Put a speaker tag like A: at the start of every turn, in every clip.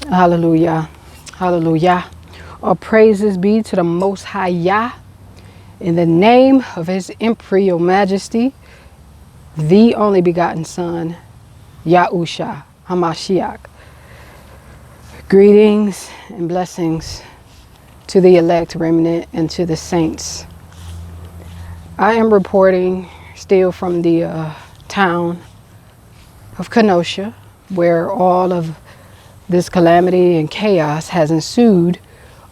A: Hallelujah. Hallelujah. All praises be to the Most High Yah, in the name of His Imperial Majesty, the only begotten Son, Yahusha HaMashiach. Greetings and blessings to the elect remnant and to the saints. I am reporting still from the town of Kenosha, where all of this calamity and chaos has ensued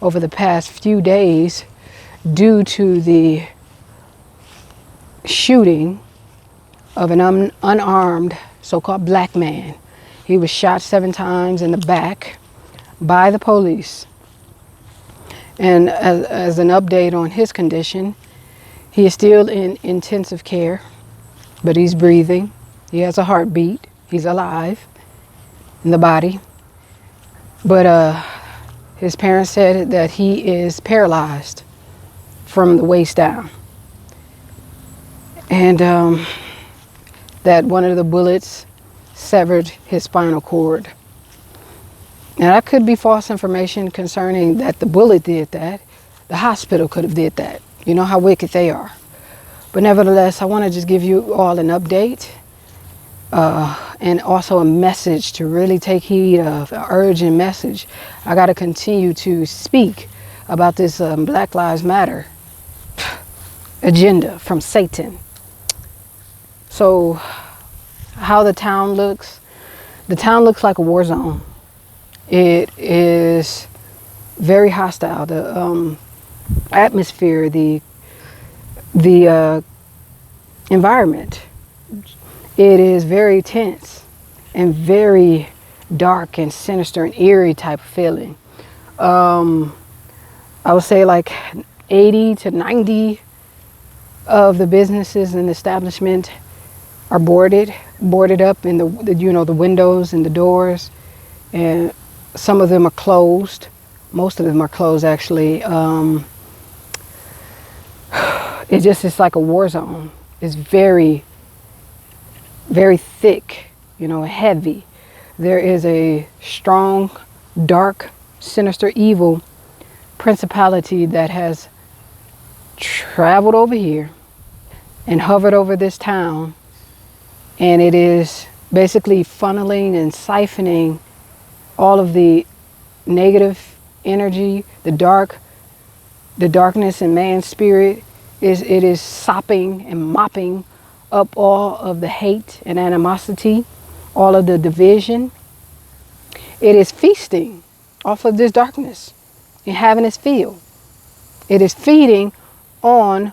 A: over the past few days due to the shooting of an unarmed so-called black man. He was shot 7 times in the back by the police. And as an update on his condition, he is still in intensive care, but he's breathing. He has a heartbeat. He's alive in the body. But his parents said that he is paralyzed from the waist down. And that one of the bullets severed his spinal cord. Now that could be false information concerning that the bullet did that. The hospital could have did that. You know how wicked they are. But nevertheless, I want to just give you all an update and also a message to really take heed of, an urgent message. I got to continue to speak about this Black Lives Matter agenda from Satan. So how the town looks like a war zone. It is very hostile. The atmosphere, the environment, it is very tense and very dark and sinister and eerie type of feeling. I would say like 80 to 90 of the businesses and establishment are boarded up in the windows and the doors, and some of them are closed. Most of them are closed actually. It's like a war zone. It's very, very thick, heavy. There is a strong, dark, sinister, evil principality that has traveled over here and hovered over this town, and it is basically funneling and siphoning all of the negative energy, the darkness in man's spirit. It is sopping and mopping up all of the hate and animosity, all of the division. It is feasting off of this darkness and having its fill. It is feeding on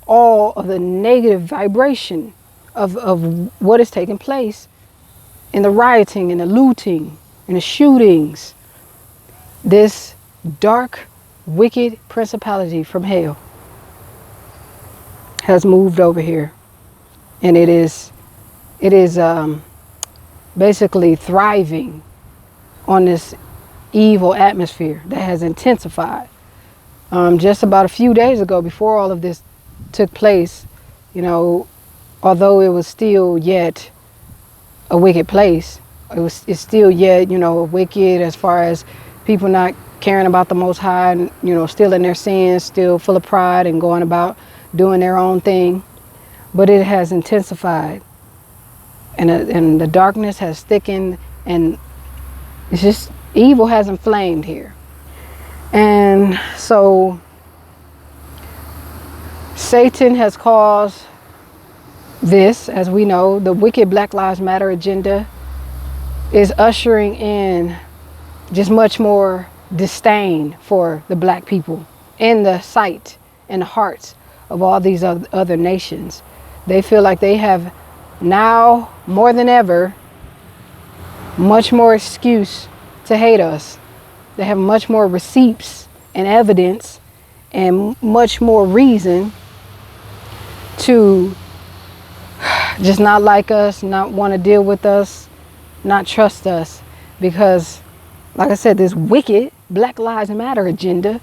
A: all of the negative vibration of what is taking place in the rioting and the looting and the shootings. This dark, wicked principality from hell has moved over here, and it is basically thriving on this evil atmosphere that has intensified. Just about a few days ago, before all of this took place, although it was still yet a wicked place, it's still yet, wicked as far as people not caring about the Most High, and, still in their sins, still full of pride and going about doing their own thing. But it has intensified, and the darkness has thickened, and it's just evil has inflamed here. And so Satan has caused this, as we know, the wicked Black Lives Matter agenda is ushering in just much more disdain for the black people in the sight and the hearts of all these other nations. They feel like they have now more than ever much more excuse to hate us. They have much more receipts and evidence and much more reason to just not like us, not want to deal with us, not trust us, because like I said, this wicked Black Lives Matter agenda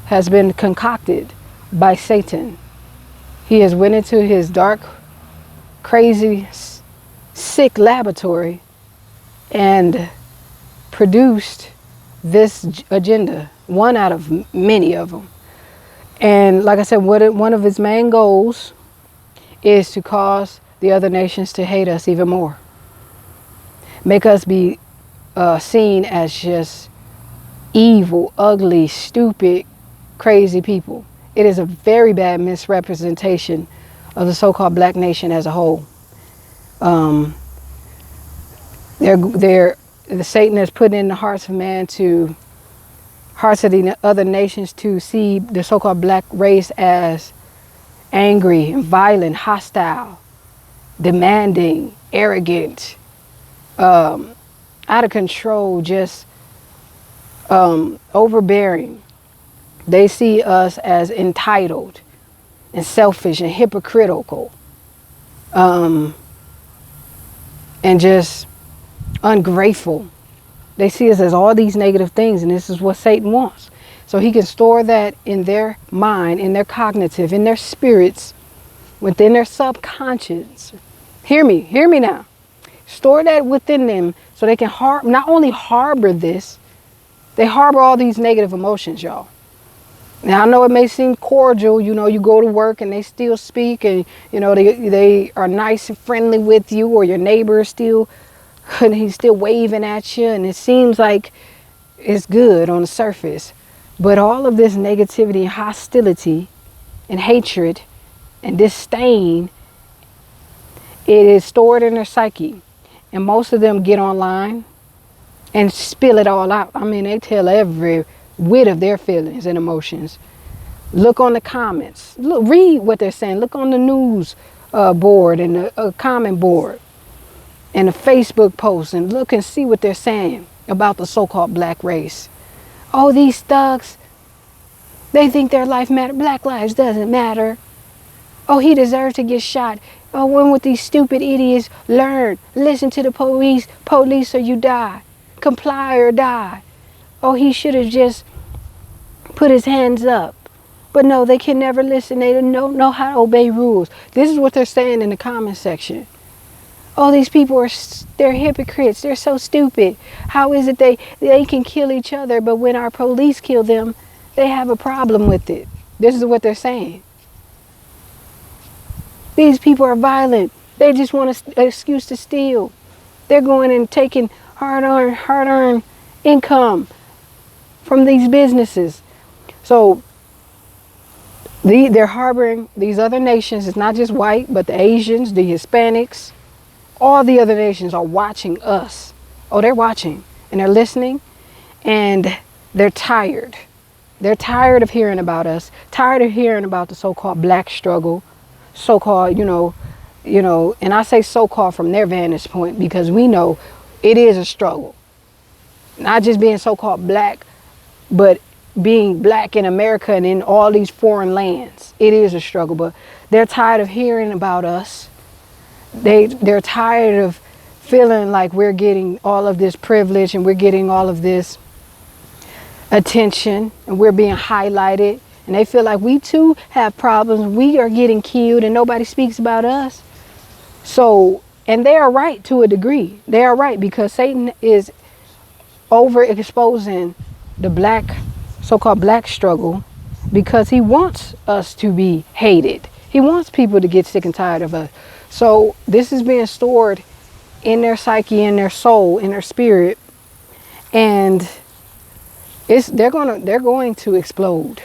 A: has been concocted by Satan. He has went into his dark, crazy, sick laboratory and produced this agenda, one out of many of them. And like I said, one of its main goals is to cause the other nations to hate us even more. Make us be seen as just evil, ugly, stupid, crazy people. It is a very bad misrepresentation of the so-called black nation as a whole. The Satan has put in the hearts of man to hearts of the other nations to see the so-called black race as angry, violent, hostile, demanding, arrogant, out of control, just overbearing. They see us as entitled and selfish and hypocritical, and just ungrateful. They see us as all these negative things, and this is what Satan wants. So he can store that in their mind, in their cognitive, in their spirits, within their subconscious. Hear me now. Store that within them so they can not only harbor this, they harbor all these negative emotions, y'all. Now, I know it may seem cordial, you go to work and they still speak and, they are nice and friendly with you, or your neighbor is still, and he's still waving at you, and it seems like it's good on the surface. But all of this negativity and hostility and hatred and disdain, it is stored in their psyche. And most of them get online and spill it all out. I mean, they tell every whit of their feelings and emotions. Look on the comments. Read what they're saying. Look on the news board and the comment board and the Facebook posts, and look and see what they're saying about the so-called black race. Oh, these thugs, they think their life matters. Black lives doesn't matter. Oh, he deserves to get shot. Oh, when would these stupid idiots learn? Listen to the police or you die. Comply or die. Oh, he should have just put his hands up. But no, they can never listen. They don't know how to obey rules. This is what they're saying in the comment section. Oh, these people they're hypocrites. They're so stupid. How is it they can kill each other, but when our police kill them, they have a problem with it? This is what they're saying. These people are violent. They just want an excuse to steal. They're going and taking hard-earned income from these businesses. So they're harboring these other nations. It's not just white, but the Asians, the Hispanics, all the other nations are watching us. Oh, they're watching and they're listening, and they're tired. They're tired of hearing about us, tired of hearing about the so-called black struggle, so-called, and I say so-called from their vantage point because we know it is a struggle. Not just being so-called black, but being black in America and in all these foreign lands. It is a struggle, but they're tired of hearing about us. They're tired of feeling like we're getting all of this privilege and we're getting all of this attention and we're being highlighted. And they feel like we too have problems. We are getting killed and nobody speaks about us. So, and they are right to a degree. They are right because Satan is overexposing the so-called black struggle because he wants us to be hated. He wants people to get sick and tired of us. So this is being stored in their psyche, in their soul, in their spirit, and they're going to explode.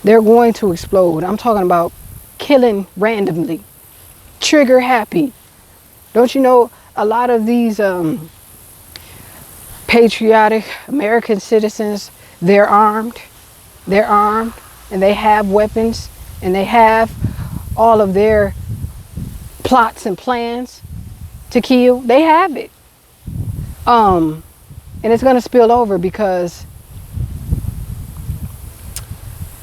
A: They're going to explode. I'm talking about killing randomly, trigger happy. Don't you know a lot of these patriotic American citizens, they're armed, and they have weapons, and they have all of their plots and plans to kill. They have it. And it's going to spill over because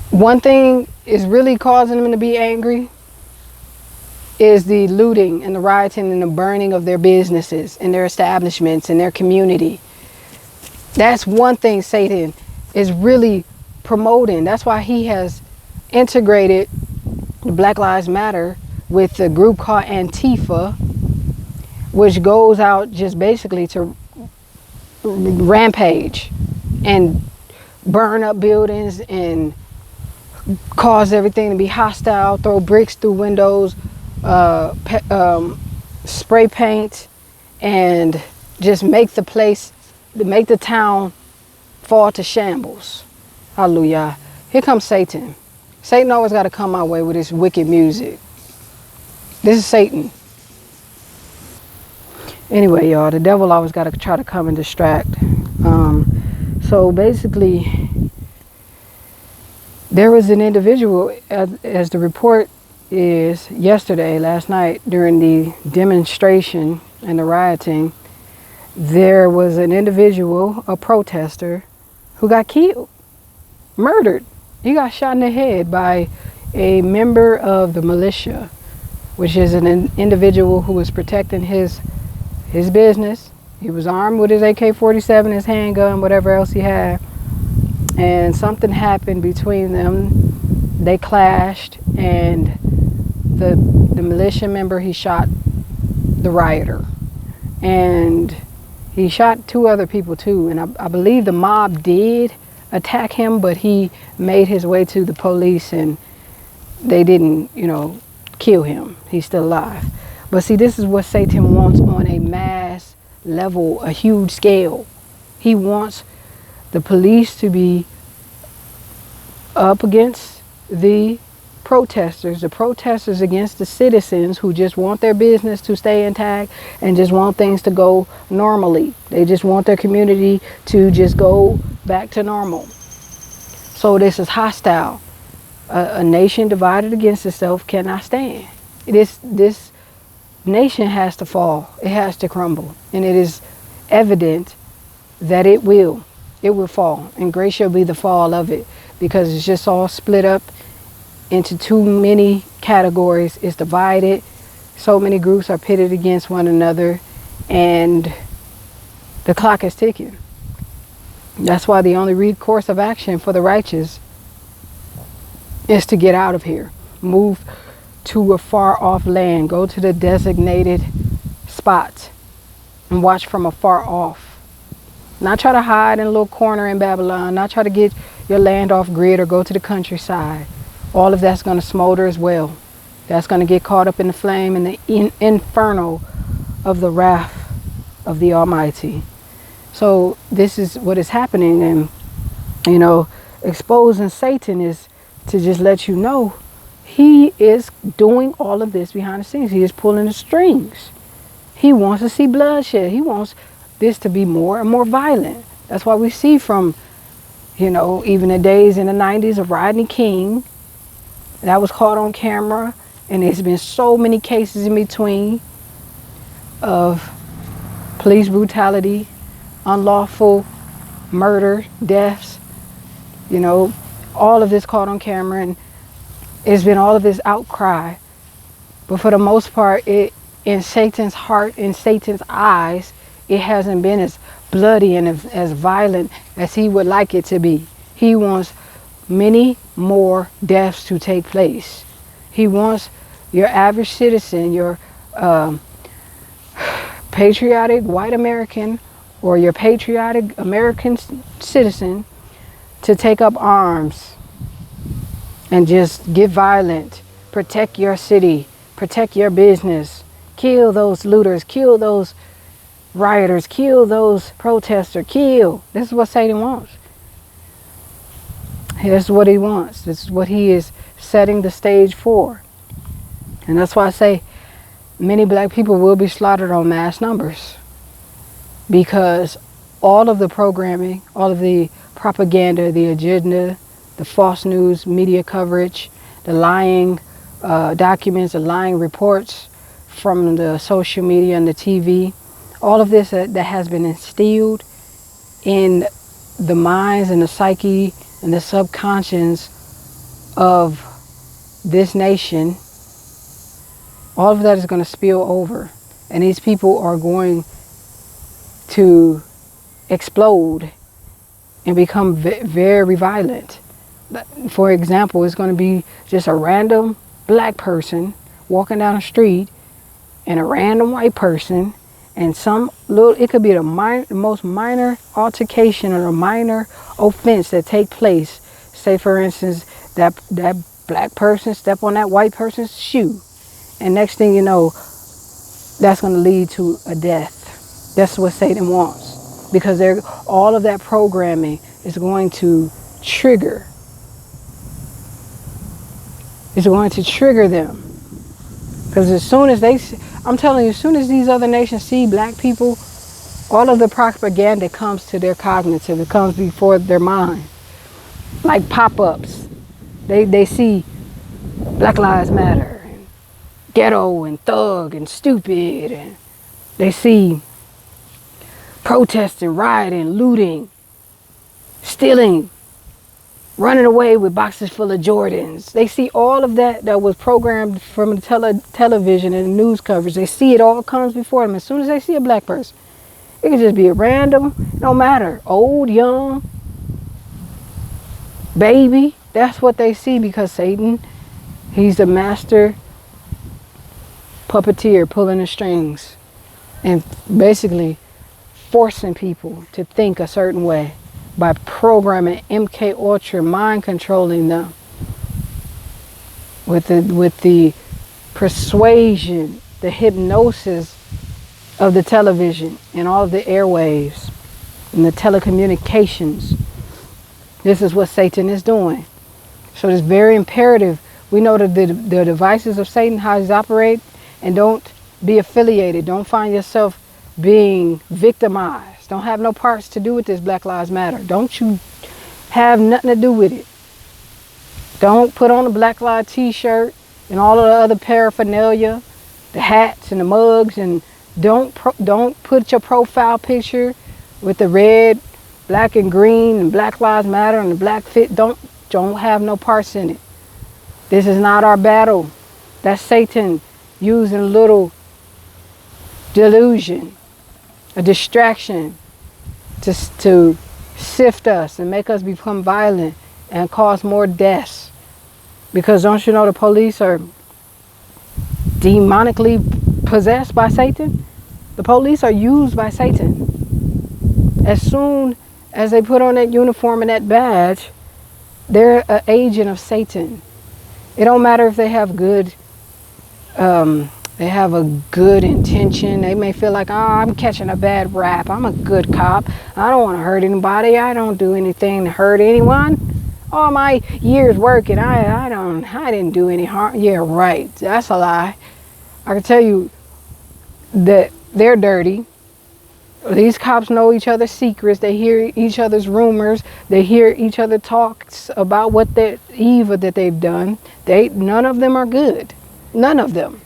A: one thing is really causing them to be angry is the looting and the rioting and the burning of their businesses and their establishments and their community. That's one thing Satan is really promoting. That's why he has integrated Black Lives Matter with a group called Antifa, which goes out just basically to rampage and burn up buildings and cause everything to be hostile, throw bricks through windows, spray paint, and just make the town fall to shambles. Hallelujah. Here comes Satan. Satan always got to come our way with his wicked music. This is Satan. Anyway, y'all, the devil always got to try to come and distract. So basically, there was an individual, as the report is yesterday, last night, during the demonstration and the rioting, there was an individual, a protester, who got killed, murdered. He got shot in the head by a member of the militia, which is an individual who was protecting his business. He was armed with his AK-47, his handgun, whatever else he had. And something happened between them. They clashed, and the militia member, he shot the rioter. And he shot 2 other people too. And I believe the mob did attack him, but he made his way to the police and they didn't, kill him. He's still alive. But see, this is what Satan wants on a mass level, a huge scale. He wants the police to be up against the protesters against the citizens who just want their business to stay intact and just want things to go normally. They just want their community to just go back to normal. So this is hostile. A nation divided against itself cannot stand. This nation has to fall. It has to crumble. And it is evident that it will fall. And great shall be the fall of it, because it's just all split up into too many categories. It's divided. So many groups are pitted against one another, and the clock is ticking. That's why the only recourse of action for the righteous is to get out of here. Move to a far off land. Go to the designated spots and watch from afar off. Not try to hide in a little corner in Babylon. Not try to get your land off grid or go to the countryside. All of that's going to smolder as well. That's going to get caught up in the flame and the inferno of the wrath of the Almighty. So this is what is happening. And, exposing Satan is to just let you know he is doing all of this behind the scenes. He is pulling the strings. He wants to see bloodshed. He wants this to be more and more violent. That's why we see from, even the days in the 90s of Rodney King, that was caught on camera, and there's been so many cases in between of police brutality, unlawful murder, deaths, all of this caught on camera, and it's been all of this outcry. But for the most part, in Satan's heart, in Satan's eyes, it hasn't been as bloody and as violent as he would like it to be. He wants many more deaths to take place. He wants your average citizen, your patriotic white American or your patriotic American citizen to take up arms and just get violent. Protect your city, protect your business, kill those looters, kill those rioters, kill those protesters, kill. This is what Satan wants. This is what he wants. This is what he is setting the stage for. And that's why I say many black people will be slaughtered on mass numbers, because all of the programming, all of the propaganda, the agenda, the false news, media coverage, the lying documents, the lying reports from the social media and the TV, all of this that has been instilled in the minds and the psyche and the subconscious of this nation, all of that is going to spill over. And these people are going to explode and become very violent. For example, it's going to be just a random black person walking down the street and a random white person And it could be the most minor altercation or a minor offense that take place. Say, for instance, that black person step on that white person's shoe, and next thing you know, that's going to lead to a death. That's what Satan wants, because all of that programming is going to trigger. It's going to trigger them. Because as soon as I'm telling you, as soon as these other nations see black people, all of the propaganda comes to their cognitive. It comes before their mind. Like pop-ups. They see Black Lives Matter, and ghetto, and thug, and stupid. And they see protesting, rioting, looting, stealing, running away with boxes full of Jordans. They see all of that was programmed from the television and the news coverage. They see it all comes before them as soon as they see a black person. It could just be a random, no matter, old, young, baby. That's what they see, because Satan, he's the master puppeteer pulling the strings and basically forcing people to think a certain way by programming MK Ultra, mind controlling them with the persuasion, the hypnosis of the television and all of the airwaves and the telecommunications. This is what Satan is doing. So it's very imperative we know that the devices of Satan, how he's operate, and don't be affiliated. Don't find yourself being victimized. Don't have no parts to do with this Black Lives Matter. Don't you have nothing to do with it. Don't put on a Black Lives t-shirt and all of the other paraphernalia, the hats and the mugs, and don't put your profile picture with the red, black and green and Black Lives Matter and the black fit. Don't have no parts in it. This is not our battle. That's Satan using a little delusion, a distraction to sift us and make us become violent and cause more deaths. Because don't you know the police are demonically possessed by Satan? The police are used by Satan. As soon as they put on that uniform and that badge, they're an agent of Satan. It don't matter if they have a good intention. They may feel like, oh, I'm catching a bad rap. I'm a good cop. I don't want to hurt anybody. I don't do anything to hurt anyone. All my years working, I didn't do any harm. Yeah, right. That's a lie. I can tell you that they're dirty. These cops know each other's secrets. They hear each other's rumors. They hear each other talks about what the evil that they've done. None of them are good. None of them.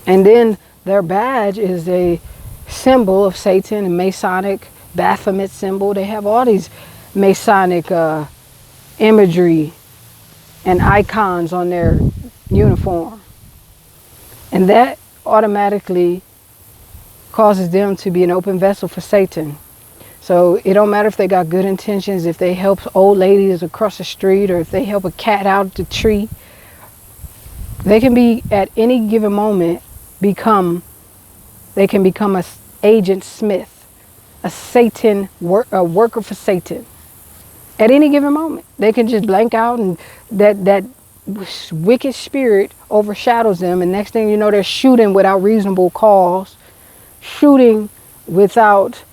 A: And then their badge is a symbol of Satan, a Masonic Baphomet symbol. They have all these Masonic imagery and icons on their uniform. And that automatically causes them to be an open vessel for Satan. So it don't matter if they got good intentions, if they help old ladies across the street, or if they help a cat out the tree. They can be, at any given moment, they can become a agent Smith, a worker for Satan. At any given moment, they can just blank out, and that wicked spirit overshadows them, and next thing you know, they're shooting without reasonable cause, shooting without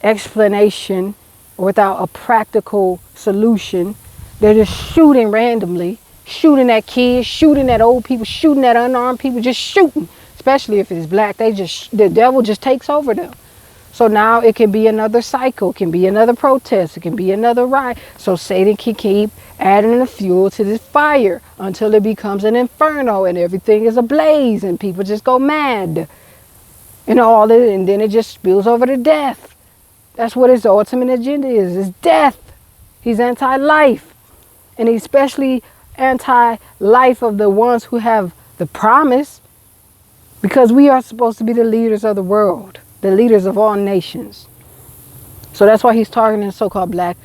A: explanation, or without a practical solution. They're just shooting randomly, shooting at kids, shooting at old people, shooting at unarmed people, just shooting. Especially if it's black, the devil just takes over them. So now it can be another cycle, it can be another protest, it can be another riot. So Satan can keep adding the fuel to this fire until it becomes an inferno and everything is ablaze and people just go mad. And and then it just spills over to death. That's what his ultimate agenda is death. He's anti-life. And he's especially anti-life of the ones who have the promise, because we are supposed to be the leaders of the world, the leaders of all nations. So that's why he's targeting the so-called black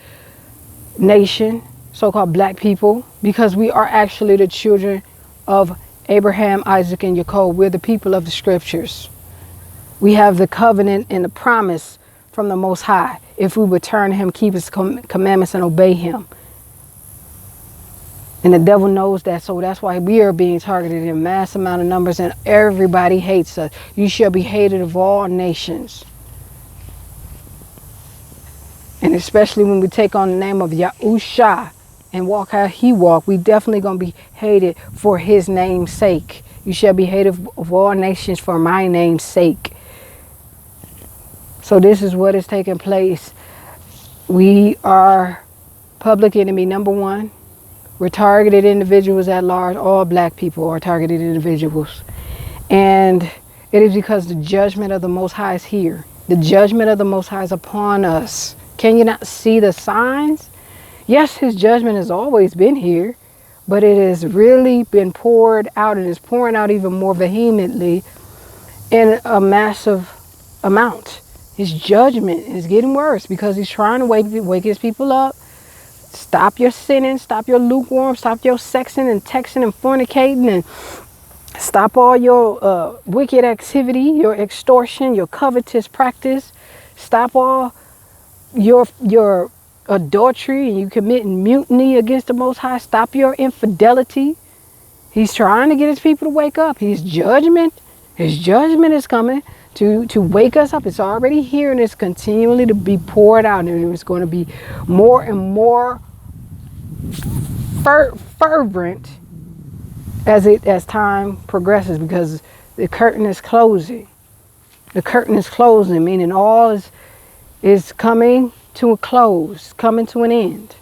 A: nation, so-called black people, because we are actually the children of Abraham, Isaac, and Jacob. We're the people of the scriptures. We have the covenant and the promise from the Most High. If we would turn to him, keep his commandments and obey him. And the devil knows that, so that's why we are being targeted in mass amount of numbers, and everybody hates us. You shall be hated of all nations. And especially when we take on the name of Yahusha and walk how he walked, we definitely going to be hated for his name's sake. You shall be hated of all nations for my name's sake. So this is what is taking place. We are public enemy number one. We're targeted individuals at large. All black people are targeted individuals. And it is because the judgment of the Most High is here. The judgment of the Most High is upon us. Can you not see the signs? Yes, his judgment has always been here, but it has really been poured out, and is pouring out even more vehemently in a massive amount. His judgment is getting worse because he's trying to wake his people up. Stop your sinning, stop your lukewarm, stop your sexing and texting and fornicating, and stop all your wicked activity, your extortion, your covetous practice. Stop all your adultery and you committing mutiny against the Most High. Stop your infidelity. He's trying to get his people to wake up. His judgment is coming to wake us up. It's already here, and it's continually to be poured out, and it's going to be more and more fervent as time progresses, because the curtain is closing. The curtain is closing, meaning all is coming to a close, coming to an end.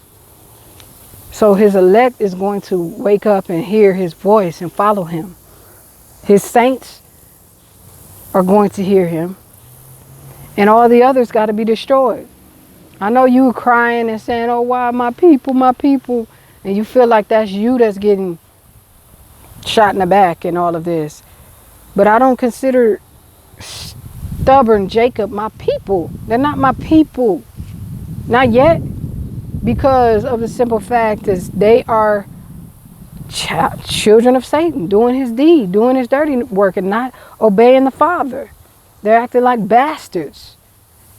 A: So his elect is going to wake up and hear his voice and follow him. His saints are going to hear him, and all the others got to be destroyed. I know you crying and saying, oh, why my people, and you feel like that's you that's getting shot in the back and all of this. But I don't consider stubborn Jacob my people. They're not my people. Not yet, because of the simple fact is they are children of Satan, doing his deed, doing his dirty work, and not obeying the Father. They're acting like bastards,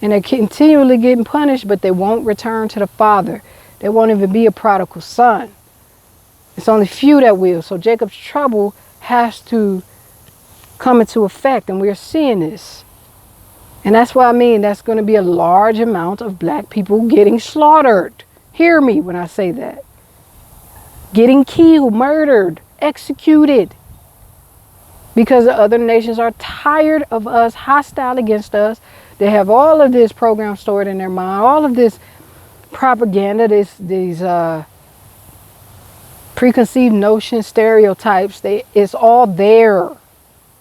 A: and they're continually getting punished, but they won't return to the Father. They won't even be a prodigal son. It's only few that will. So Jacob's trouble has to come into effect, and we're seeing this. And that's what I mean. That's going to be a large amount of black people getting slaughtered. Hear me when I say that. Getting killed, murdered, executed. Because the other nations are tired of us, hostile against us. They have all of this program stored in their mind, all of this propaganda, these preconceived notions, stereotypes. It's all there,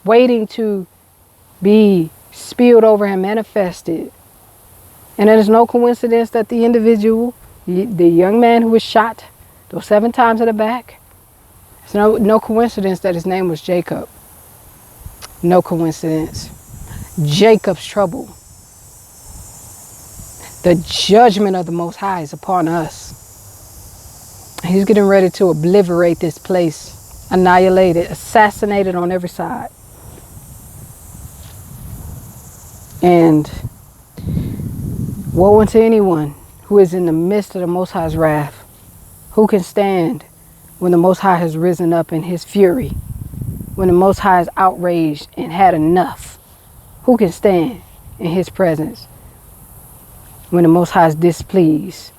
A: waiting to be spilled over and manifested. And it is no coincidence that the individual, the young man who was shot those 7 times in the back, it's no coincidence that his name was Jacob. No coincidence. Jacob's trouble. The judgment of the Most High is upon us. He's getting ready to obliterate this place, annihilate it, assassinate it on every side. And woe unto anyone who is in the midst of the Most High's wrath. Who can stand when the Most High has risen up in his fury? When the Most High is outraged and had enough? Who can stand in his presence when the Most High is displeased?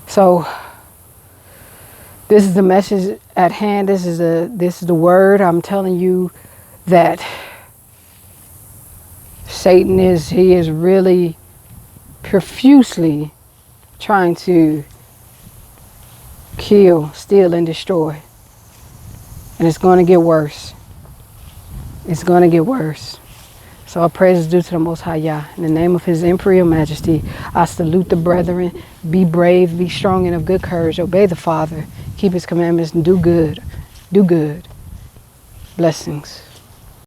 A: So this is the message at hand. This is the word. I'm telling you that Satan is really profusely trying to kill, steal, and destroy. And it's going to get worse. It's going to get worse. So our praise is due to the Most High Yah. In the name of his imperial majesty, I salute the brethren. Be brave, be strong, and of good courage. Obey the Father. Keep his commandments and do good. Do good. Blessings.